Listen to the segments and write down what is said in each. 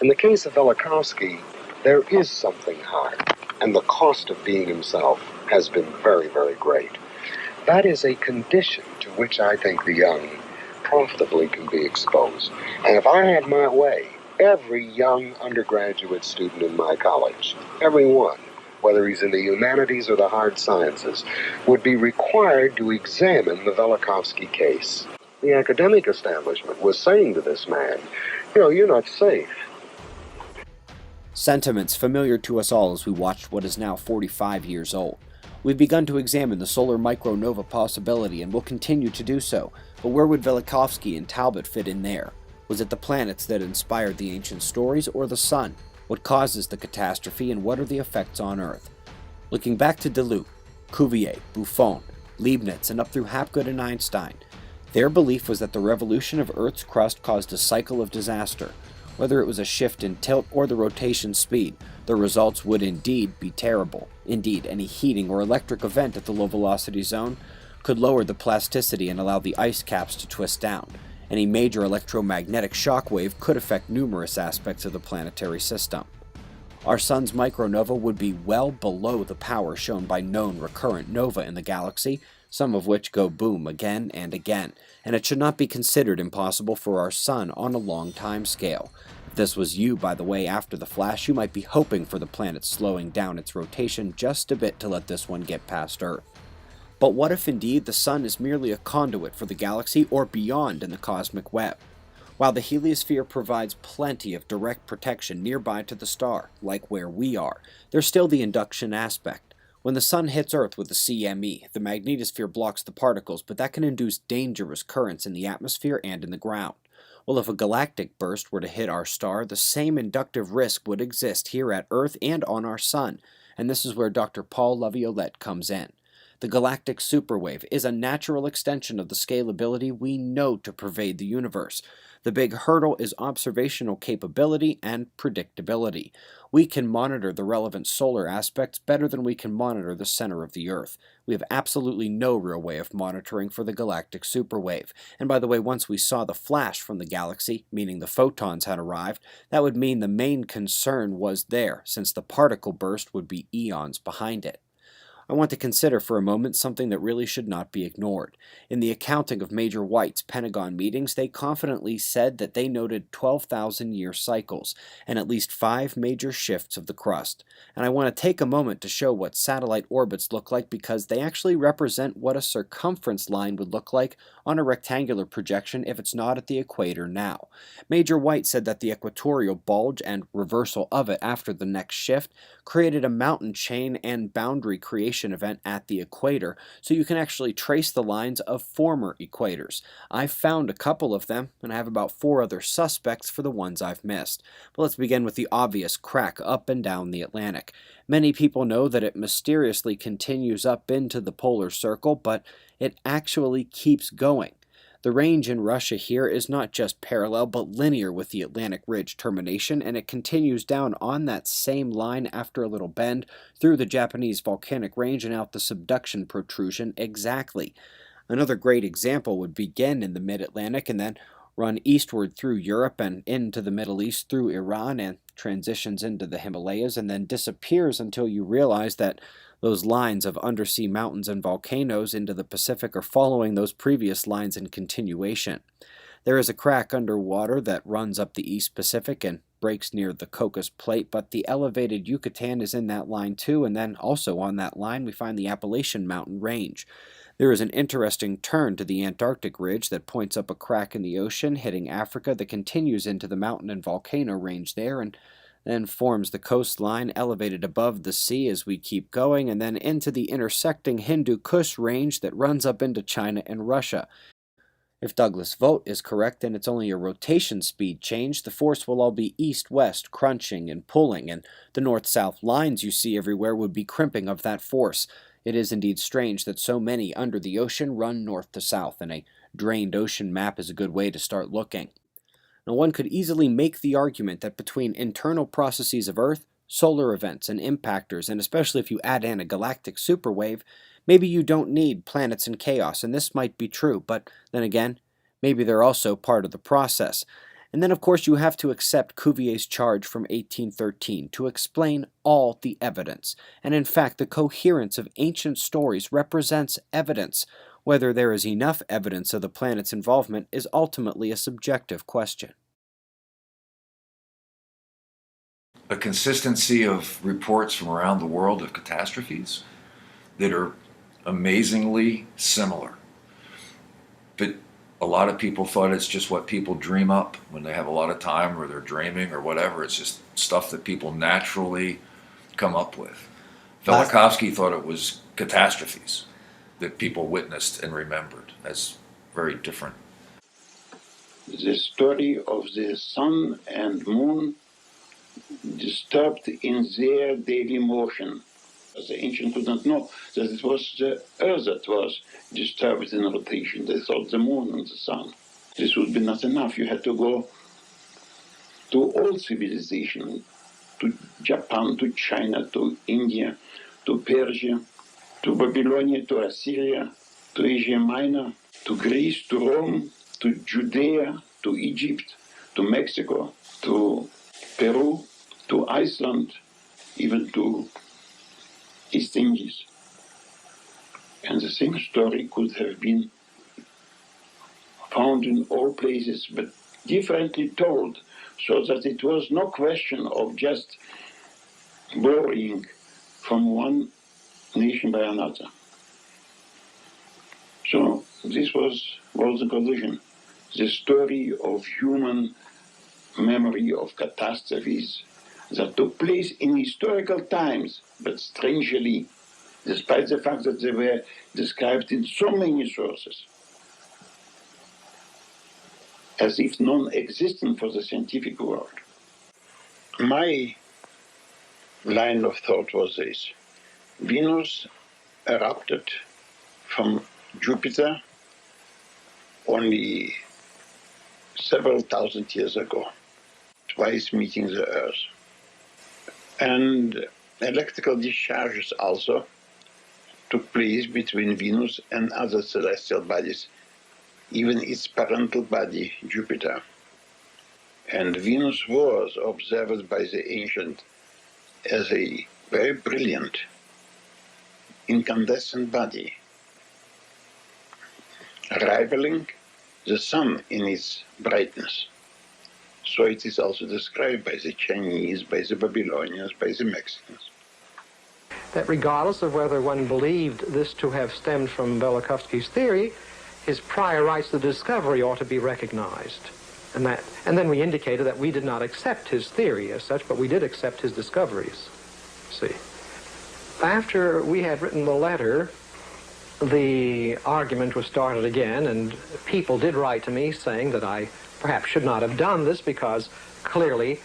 In the case of Velikovsky, there is something hard, and the cost of being himself has been very, very great. That is a condition to which I think the young profitably can be exposed. And if I had my way, every young undergraduate student in my college, every one, whether he's in the humanities or the hard sciences, would be required to examine the Velikovsky case. The academic establishment was saying to this man, you're not safe. Sentiments familiar to us all as we watched what is now 45 years old. We've begun to examine the solar micronova possibility and will continue to do so, but where would Velikovsky and Talbot fit in there? Was it the planets that inspired the ancient stories, or the sun? What causes the catastrophe, and what are the effects on Earth? Looking back to Deluc, Cuvier, Buffon, Leibniz, and up through Hapgood and Einstein, their belief was that the revolution of Earth's crust caused a cycle of disaster. Whether it was a shift in tilt or the rotation speed, the results would indeed be terrible. Indeed, any heating or electric event at the low velocity zone could lower the plasticity and allow the ice caps to twist down. Any major electromagnetic shock wave could affect numerous aspects of the planetary system. Our sun's micronova would be well below the power shown by known recurrent nova in the galaxy, some of which go boom again and again, and it should not be considered impossible for our sun on a long time scale. If this was you, by the way, after the flash, you might be hoping for the planet slowing down its rotation just a bit to let this one get past Earth. But what if indeed the sun is merely a conduit for the galaxy or beyond in the cosmic web? While the heliosphere provides plenty of direct protection nearby to the star, like where we are, there's still the induction aspect. When the sun hits Earth with a CME, the magnetosphere blocks the particles, but that can induce dangerous currents in the atmosphere and in the ground. Well, if a galactic burst were to hit our star, the same inductive risk would exist here at Earth and on our sun, and this is where Dr. Paul Laviolette comes in. The galactic superwave is a natural extension of the scalability we know to pervade the universe. The big hurdle is observational capability and predictability. We can monitor the relevant solar aspects better than we can monitor the center of the Earth. We have absolutely no real way of monitoring for the galactic superwave. And by the way, once we saw the flash from the galaxy, meaning the photons had arrived, that would mean the main concern was there, since the particle burst would be eons behind it. I want to consider for a moment something that really should not be ignored. In the accounting of Major White's Pentagon meetings, they confidently said that they noted 12,000-year cycles and at least 5 major shifts of the crust. And I want to take a moment to show what satellite orbits look like because they actually represent what a circumference line would look like on a rectangular projection if it's not at the equator now. Major White said that the equatorial bulge and reversal of it after the next shift created a mountain chain and boundary creation event at the equator, so you can actually trace the lines of former equators. I've found a couple of them, and I have about 4 other suspects for the ones I've missed. But let's begin with the obvious crack up and down the Atlantic. Many people know that it mysteriously continues up into the polar circle, but it actually keeps going. The range in Russia here is not just parallel but linear with the Atlantic Ridge termination, and it continues down on that same line after a little bend through the Japanese volcanic range and out the subduction protrusion exactly. Another great example would begin in the mid-Atlantic and then run eastward through Europe and into the Middle East through Iran and transitions into the Himalayas and then disappears until you realize that those lines of undersea mountains and volcanoes into the Pacific are following those previous lines in continuation. There is a crack underwater that runs up the East Pacific and breaks near the Cocos Plate, but the elevated Yucatan is in that line too, and then also on that line we find the Appalachian Mountain Range. There is an interesting turn to the Antarctic Ridge that points up a crack in the ocean, hitting Africa that continues into the mountain and volcano range there, and then forms the coastline elevated above the sea as we keep going, and then into the intersecting Hindu Kush range that runs up into China and Russia. If Douglas Vogt is correct and it's only a rotation speed change, the force will all be east-west, crunching and pulling, and the north-south lines you see everywhere would be crimping of that force. It is indeed strange that so many under the ocean run north to south, and a drained ocean map is a good way to start looking. Now, one could easily make the argument that between internal processes of Earth, solar events, and impactors, and especially if you add in a galactic superwave, maybe you don't need planets in chaos, and this might be true, but then again, maybe they're also part of the process. And then, of course, you have to accept Cuvier's charge from 1813 to explain all the evidence. And in fact, the coherence of ancient stories represents evidence. Whether there is enough evidence of the planet's involvement is ultimately a subjective question. A consistency of reports from around the world of catastrophes that are amazingly similar. But a lot of people thought it's just what people dream up when they have a lot of time or they're dreaming or whatever. It's just stuff that people naturally come up with. Velikovsky thought it was catastrophes that people witnessed and remembered as very different. The story of the sun and moon disturbed in their daily motion. The ancients would not know that it was the earth that was disturbed in rotation. They thought the moon and the sun. This would be not enough. You had to go to all civilization, to Japan, to China, to India, to Persia, to Babylonia, to Assyria, to Asia Minor, to Greece, to Rome, to Judea, to Egypt, to Mexico, to Peru, to Iceland, even to East Indies. And the same story could have been found in all places, but differently told, so that it was no question of just borrowing from one nation by another. So this was the conclusion. The story of human memory of catastrophes that took place in historical times, but strangely, despite the fact that they were described in so many sources, as if non-existent for the scientific world. My line of thought was this. Venus erupted from Jupiter only several thousand years ago, twice meeting the Earth. And electrical discharges also took place between Venus and other celestial bodies, even its parental body, Jupiter. And Venus was observed by the ancient as a very brilliant, incandescent body, rivaling the sun in its brightness. So it is also described by the Chinese, by the Babylonians, by the Mexicans. That regardless of whether one believed this to have stemmed from Velikovsky's theory, his prior rights to discovery ought to be recognized. And then we indicated that we did not accept his theory as such, but we did accept his discoveries. See. After we had written the letter, the argument was started again, and people did write to me saying that I perhaps should not have done this because clearly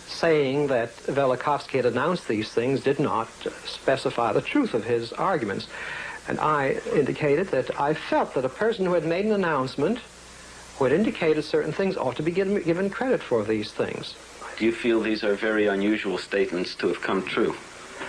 saying that Velikovsky had announced these things did not specify the truth of his arguments. And I indicated that I felt that a person who had made an announcement, who had indicated certain things, ought to be given credit for these things. Do you feel these are very unusual statements to have come true?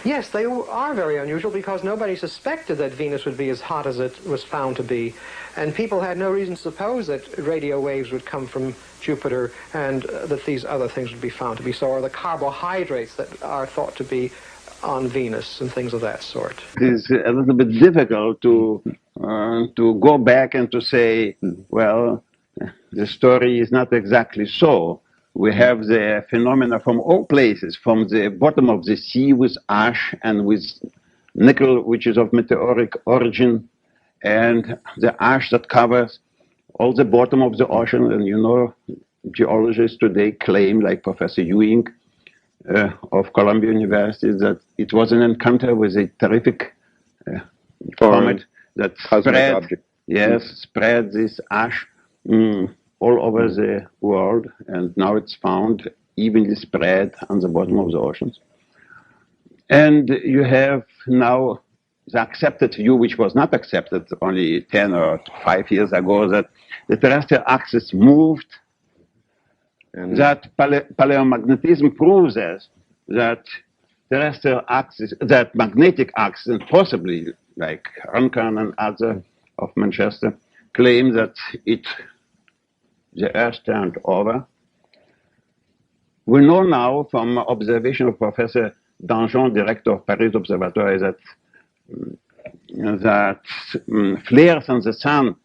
Yes, they are very unusual because nobody suspected that Venus would be as hot as it was found to be. And people had no reason to suppose that radio waves would come from Jupiter and that these other things would be found to be so, or the carbohydrates that are thought to be on Venus and things of that sort. It is a little bit difficult to go back and to say, well, the story is not exactly so. We have the phenomena from all places, from the bottom of the sea with ash and with nickel, which is of meteoric origin, and the ash that covers all the bottom of the ocean. And you know, geologists today claim, like Professor Ewing of Columbia University, that it was an encounter with a terrific comet that spread this ash all over the world, and now it's found evenly spread on the bottom of the oceans. And you have now the accepted view, which was not accepted only 10 or 5 years ago, that the terrestrial axis moved, and that paleomagnetism proves us that terrestrial axis, that magnetic axis, and possibly like Runcan and other of Manchester, claim that the Earth turned over, We know now from observation of Professor Danjon, director of Paris Observatory, that flares on the sun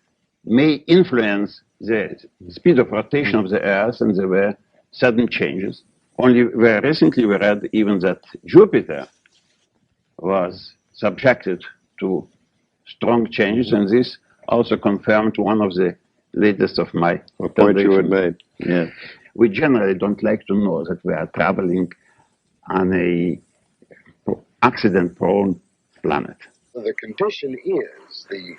may influence the speed of rotation of the Earth, and there were sudden changes. Only very recently we read even that Jupiter was subjected to strong changes, and this also confirmed one of the latest of my point you had made. Yeah. We generally don't like to know that we are traveling on a accident-prone planet. The condition is the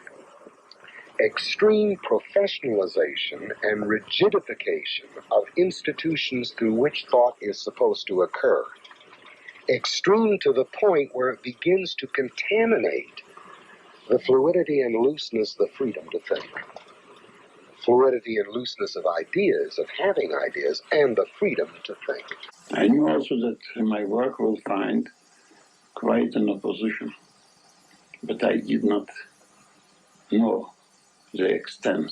extreme professionalization and rigidification of institutions through which thought is supposed to occur. Extreme to the point where it begins to contaminate the fluidity and looseness, the freedom to think. Fluidity and looseness of ideas, of having ideas, and the freedom to think. I knew also that my work will find quite an opposition, but I did not know the extent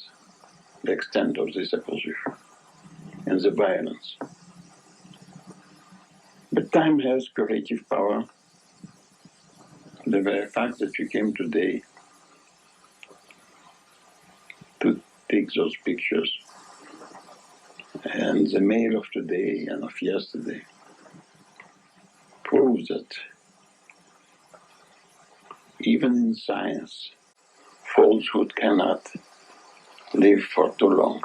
of this opposition and the violence. But time has creative power. The very fact that we came today to take those pictures, and the mail of today and of yesterday, proves that even in science, falsehood cannot live for too long.